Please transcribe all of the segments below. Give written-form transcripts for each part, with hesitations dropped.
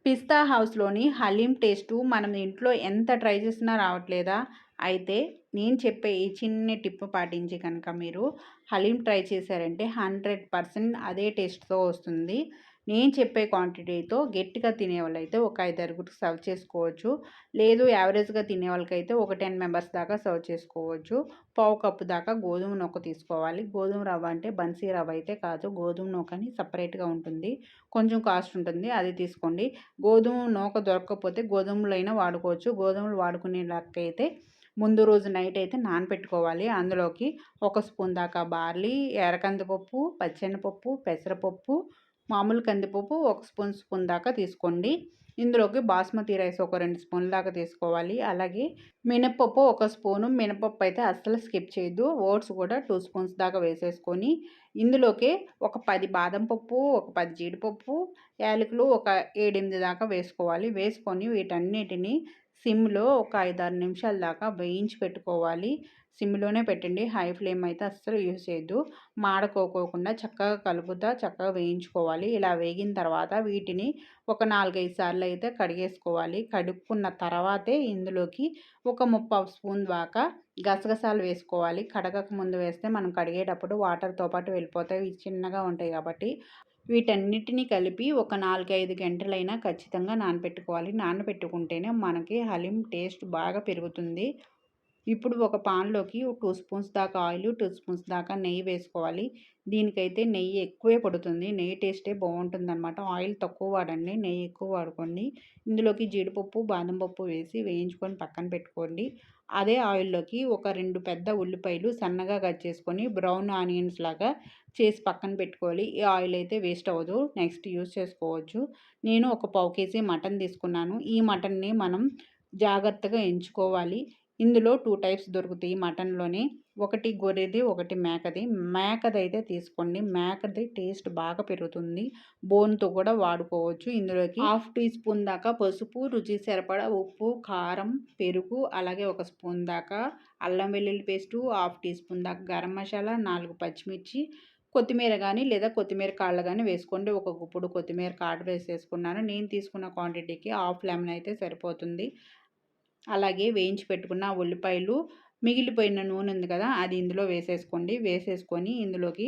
పిస్తా హౌస్‌లోని haleem taste మనం ఇంట్లో ఎంత ట్రై చేసినా రావట్లేదా? అయితే నేను చెప్పే ఈ చిన్ని టిప్ పాటించి కనుక మీరు హలీం ట్రై చేశారంటే 100% అదే టేస్ట్‌తో వస్తుంది. నేను చెప్పే క్వాంటిటీతో గట్టిగా తినేవాళ్ళైతే ఒక 5 ఆరుగురికి సర్వ్ చేసుకోవచ్చు. లేదు యావరేజ్‌గా తినేవాళ్ళకైతే ఒక 10 మెంబర్స్ దాకా సర్వ్ చేసుకోవచ్చు. పావు కప్పు దాకా గోధుమ నూక తీసుకోవాలి. గోధుమ రవ్వ అంటే బన్సీ రవ్వ అయితే కాదు. గోధుమ నూకని సెపరేట్‌గా ఉంటుంది. కొంచెం కాస్ట్ ఉంటుంది. అది తీసుకోండి. గోధుమ నూక దొరక్కపోతే గోధుమలైనా వాడుకోవచ్చు. గోధుమలు వాడుకునే లెక్కయితే ముందు రోజు నైట్ అయితే నానపెట్టుకోవాలి. అందులోకి ఒక స్పూన్ దాకా బార్లీ, ఎర్రకందిపప్పు, పచ్చెనపప్పు, పెసరపప్పు, మామూలు కందిపప్పు ఒక స్పూన్ దాకా తీసుకోండి. ఇందులోకి బాస్మతి రైస్ ఒక 2 స్పూన్ల దాకా తీసుకోవాలి. అలాగే మినపప్పు ఒక స్పూను. మినపప్పు అయితే అస్సలు స్కిప్ చేయొద్దు. ఓట్స్ కూడా 2 స్పూన్స్ దాకా వేసేసుకొని ఇందులోకే ఒక 10 బాదం పప్పు, ఒక 10 జీడిపప్పు, యాలకులు ఒక 7, 8 దాకా వేసుకోవాలి. వేసుకొని వీటన్నిటిని సిమ్‌లో ఒక 5, 6 నిమిషాల దాకా వేయించి పెట్టుకోవాలి. సిమ్‌లోనే పెట్టండి. హై ఫ్లేమ్ అయితే అస్సలు యూజ్ చేయొద్దు. మాడకోకుండా చక్కగా కలుపుతా చక్కగా వేయించుకోవాలి. ఇలా వేగిన తర్వాత వీటిని ఒక 4, 5 సార్లు అయితే కడిగేసుకోవాలి. కడుక్కున్న తర్వాతే ఇందులోకి ఒక ముప్పావు స్పూన్ దాకా గసగసాలు వేసుకోవాలి. కడగక ముందు వేస్తే మనం కడిగేటప్పుడు వాటర్‌తో పాటు వెళ్ళిపోతాయి. ఇవి చిన్నగా ఉంటాయి కాబట్టి వీటన్నిటిని కలిపి ఒక 4, 5 గంటలైనా ఖచ్చితంగా నానబెట్టుకోవాలి. నానబెట్టుకుంటేనే మనకి హలీం టేస్ట్ బాగా పెరుగుతుంది. ఇప్పుడు ఒక పాన్‌లోకి 2 స్పూన్స్ దాకా ఆయిలు, 2 స్పూన్స్ దాకా నెయ్యి వేసుకోవాలి. దీనికైతే నెయ్యి ఎక్కువే పడుతుంది. నెయ్యి టేస్టే బావుంటుందనమాట. ఆయిల్ తక్కువ వాడండి. నెయ్యి ఎక్కువ వాడుకోండి. ఇందులోకి జీడిపప్పు, బాదం పప్పు వేసి వేయించుకొని పక్కన పెట్టుకోండి. అదే ఆయిల్‌లోకి ఒక 2 పెద్ద ఉల్లిపాయలు సన్నగా కట్ చేసుకొని బ్రౌన్ ఆనియన్స్ లాగా చేసి పక్కన పెట్టుకోవాలి. ఈ ఆయిల్ అయితే వేస్ట్ అవ్వదు. నెక్స్ట్ యూజ్ చేసుకోవచ్చు. నేను ఒక పావు కేజీ మటన్ తీసుకున్నాను. ఈ మటన్‌ని మనం జాగ్రత్తగా ఎంచుకోవాలి. ఇందులో 2 టైప్స్ దొరుకుతాయి మటన్‌లోని. ఒకటి గొర్రెది, ఒకటి మేకది. మేకదైతే తీసుకోండి. మేకది టేస్ట్ బాగా పెరుగుతుంది. బోన్‌తో కూడా వాడుకోవచ్చు. ఇందులోకి హాఫ్ టీ స్పూన్ దాకా పసుపు, రుచికి సరిపడా ఉప్పు, కారం, పెరుగు, అలాగే ఒక స్పూన్ దాకా అల్లం వెల్లుల్లి పేస్టు, హాఫ్ టీ స్పూన్ దాకా గరం మసాలా, 4 పచ్చిమిర్చి, కొత్తిమీర గానీ లేదా కొత్తిమీర కాడలు గానీ వేసుకోండి. ఒక గుప్పుడు కొత్తిమీర కాడలు వేసేసుకున్నాను. నేను తీసుకున్న క్వాంటిటీకి హాఫ్ లెమన్ అయితే సరిపోతుంది. అలాగే వేయించి పెట్టుకున్న ఉల్లిపాయలు, మిగిలిపోయిన నూనె ఉంది కదా! అది ఇందులో వేసేసుకోండి. వేసేసుకొని ఇందులోకి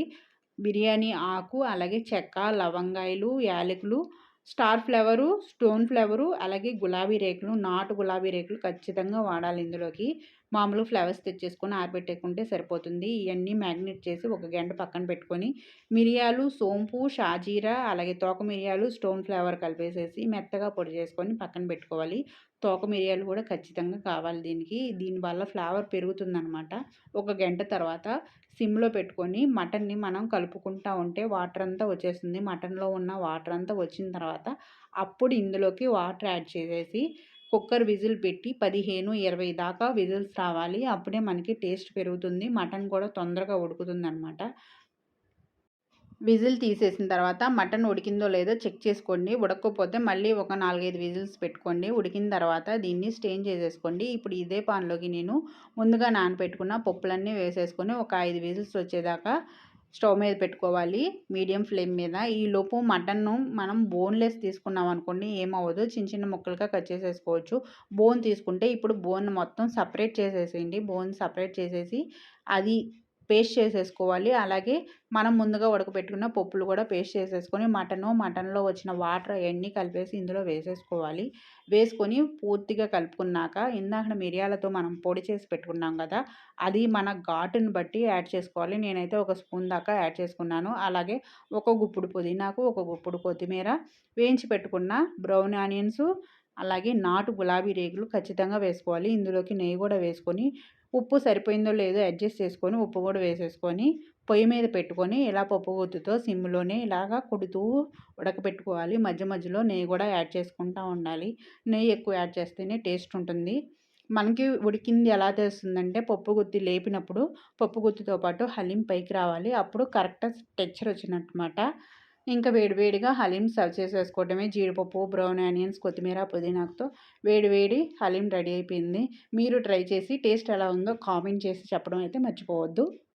బిర్యానీ ఆకు, అలాగే చెక్క, లవంగాయలు, యాలకులు, స్టార్ ఫ్లవరు, స్టోన్ ఫ్లవరు, అలాగే గులాబీ రేకులు, నాటు గులాబీ రేకులు ఖచ్చితంగా వాడాలి ఇందులోకి. మామూలు ఫ్లవర్స్ తెచ్చేసుకొని ఆరబెట్టేసుకుంటే సరిపోతుంది. ఇయన్నీ మ్యాగ్నేట్ చేసి ఒక గంట పక్కన పెట్టుకొని, మిరియాలు, సోంపు, షాజీరా, అలాగే తోక మిరియాలు, స్టోన్ ఫ్లవర్ కలిపేసేసి మెత్తగా పొడి చేసుకొని పక్కన పెట్టుకోవాలి. తోక మిరియాలు కూడా ఖచ్చితంగా కావాలి దీనికి. దీనివల్ల ఫ్లేవర్ పెరుగుతుందనమాట. ఒక గంట తర్వాత సిమ్‌లో పెట్టుకొని మటన్‌ని మనం కలుపుకుంటా ఉంటే వాటర్ అంతా వచ్చేస్తుంది. మటన్‌లో ఉన్న వాటర్ అంతా వచ్చిన తర్వాత అప్పుడు ఇందులోకి వాటర్ యాడ్ చేసేసి కుక్కర్ విజిల్ పెట్టి 15, 20 దాకా విజిల్స్ రావాలి. అప్పుడే మనకి టేస్ట్ పెరుగుతుంది. మటన్ కూడా తొందరగా ఉడుకుతుందనమాట. విజిల్ తీసేసిన తర్వాత మటన్ ఉడికిందో లేదో చెక్ చేసుకోండి. ఉడకకపోతే మళ్ళీ ఒక 4, 5 విజిల్స్ పెట్టుకోండి. ఉడికిన తర్వాత దీన్ని స్ట్రెయిన్ చేసేసుకోండి. ఇప్పుడు ఇదే పాన్‌లోకి నేను ముందుగా నానబెట్టుకున్న పప్పులన్నీ వేసేసుకొని ఒక 5 విజిల్స్ వచ్చేదాకా స్టవ్ మీద పెట్టుకోవాలి మీడియం ఫ్లేమ్ మీద. ఈలోపు మటన్ను మనం బోన్‌లెస్ తీసుకున్నాం అనుకోండి ఏమవ్వదు. చిన్న చిన్న ముక్కలుగా కట్ చేసేసుకోవచ్చు. బోన్ తీసుకుంటే ఇప్పుడు బోన్ మొత్తం సెపరేట్ చేసేసేయండి. బోన్ సెపరేట్ చేసేసి అది పేస్ట్ చేసేసుకోవాలి. అలాగే మనం ముందుగా ఉడకబెట్టుకున్న పప్పులు కూడా పేస్ట్ చేసేసుకొని మటన్‌లో వచ్చిన వాటర్ అయన్నీ కలిపేసి ఇందులో వేసేసుకోవాలి. వేసుకొని పూర్తిగా కలుపుకున్నాక ఇందాకడ మిరియాలతో మనం పొడి చేసి పెట్టుకున్నాం కదా! అది మన ఘాటుని బట్టి యాడ్ చేసుకోవాలి. నేనైతే ఒక స్పూన్ దాకా యాడ్ చేసుకున్నాను. అలాగే ఒక గుప్పుడు పుదీనాకు, ఒక గుప్పుడు కొత్తిమీర, వేయించి పెట్టుకున్న బ్రౌన్ ఆనియన్సు, అలాగే నాటు గులాబీ రేకులు ఖచ్చితంగా వేసుకోవాలి. ఇందులోకి నెయ్యి కూడా వేసుకొని ఉప్పు సరిపోయిందో లేదో అడ్జస్ట్ చేసుకొని ఉప్పు కూడా వేసేసుకొని పొయ్యి మీద పెట్టుకొని ఇలా పప్పు గుత్తితో సిమ్‌లోనే ఇలాగా కొడుతూ ఉడకబెట్టుకోవాలి. మధ్య మధ్యలో నెయ్యి కూడా యాడ్ చేసుకుంటా ఉండాలి. నెయ్యి ఎక్కువ యాడ్ చేస్తేనే టేస్ట్ ఉంటుంది. మనకి ఉడికింది ఎలా తెలుస్తుందంటే పప్పు గుత్తి లేపినప్పుడు పప్పు గుత్తితో పాటు హలీం పైకి రావాలి. అప్పుడు కరెక్ట్ టెక్స్చర్ వచ్చినట్టమాట. ఇంకా వేడి వేడిగా హలీం సర్వ్ చేసేసుకోవడమే. జీడిపప్పు, బ్రౌన్ ఆనియన్స్, కొత్తిమీర, పుదీనాకుతో వేడి వేడి హలీం రెడీ అయిపోయింది. మీరు ట్రై చేసి టేస్ట్ ఎలా ఉందో కామెంట్ చేసి చెప్పడం అయితే మర్చిపోవద్దు.